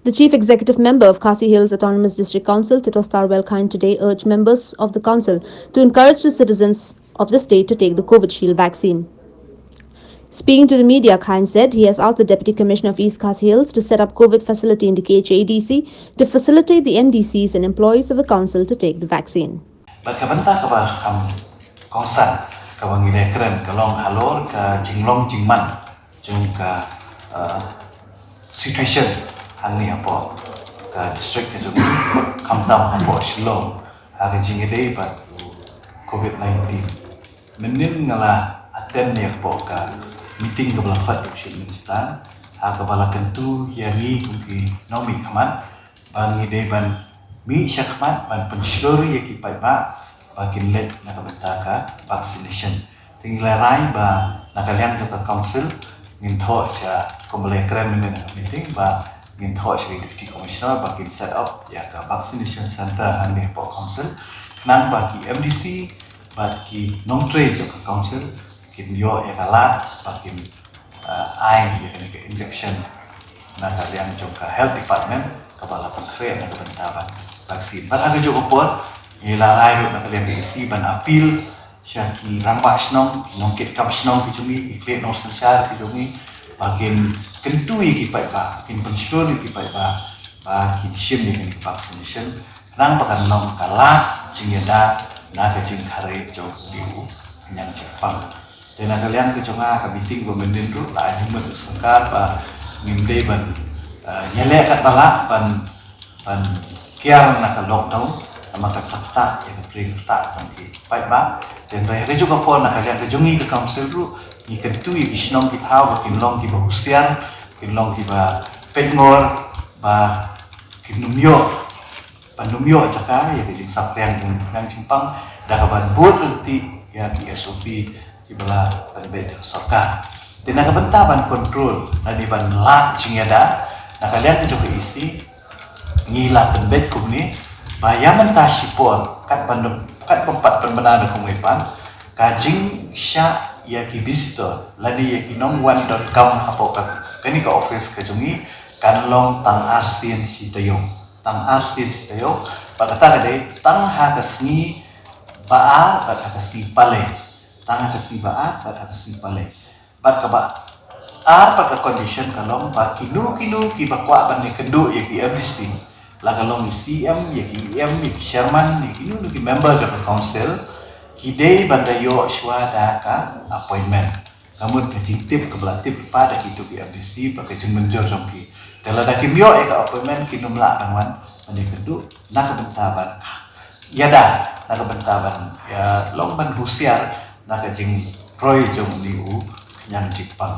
The chief executive member of Khasi Hills Autonomous District Council, Tito Starwell today urged members of the council to encourage the citizens of the state to take the Covishield vaccine. Speaking to the media, Khan said he has asked the Deputy Commissioner of East Khasi Hills to set up COVID facility in the KHADC to facilitate the MDCs and employees of the council to take the vaccine. Berkabenta kaba kongsan kaba ngilekren kalong halor ka jinglong jingman jung ka situation hangni apo ka district ke jung kamtam apo shilong aga jingidei ba COVID-19 menin ngala attend ni apo ka meeting ka belafat Chief Minister aga bala kentu yangi kuki nomi kaman bangidei ban mi syakmat ban pensyuri yaki pai ba bakin let nakabenta ka vaccination tinggal rai ba nakalian ka council ngintho cha komble keren men meeting ba ngintho cha deputy commissioner bakin set up ya ka vaccination center handi po council nang baki MDC baki non trade ka council kin yo ya kalat bakin ai ya ka injection nakalian ka health department kabala pangkre nakabenta ba vaksin. Ban aga jo upor ilarai ro nakalian isi ban apil syaki ramba snong nongkit kam snong kijumi ikle no sensar kijumi bagian kentui ki pai ba kin pensyur ki pai ba kin sim ni vaccination nang pakan nong kala jingeda na ka jing khare jo diu nyang Jepang. Dan nakalian ke jonga ka meeting go menden ro la jumet sengkar ba ngimdei ban nyele kat bala ban kiar nak lockdown maka sakta yang beri tak nanti baik ba dan raya juga pun nak kalian kejungi ke council ru ikan tu isnong kita tahu bakin long kita husian bakin long kita pengor ba kinumyo panumyo cakap ya kejing sapriang yang cimpang dah kaban buat nanti ya ki SOP ki bala panbed sorka dan nak bentaban kontrol dan ban lat cingada nak kalian juga isi ngila penbet kumni bayaman ta sipor kat pempat penbenada kumipan kajing sya ya ki visitor ladi ya ki nong1.com hapo kani ka office kajungi kanlong tang arsin sitayong pakata kade tang ha kasni baa bat ha kasni pale tang ha kasni baa bat ha kasni pale bat ka ba apa condition kalong ba kinu ki bakwa ban ni kendu ya ki MDC la kalong CM ya ki EM ya ki chairman ya ki nu ki member of the council ki dei bandayo swada ka appointment kamu tip ke belatip pada itu ki MDC pakai menjor jong ki tela da ki myo ka appointment ki numla bangwan ane kendu nak bentaban ya da nak bentaban ya long ban husiar nak jing proy jong liu yang Jepang.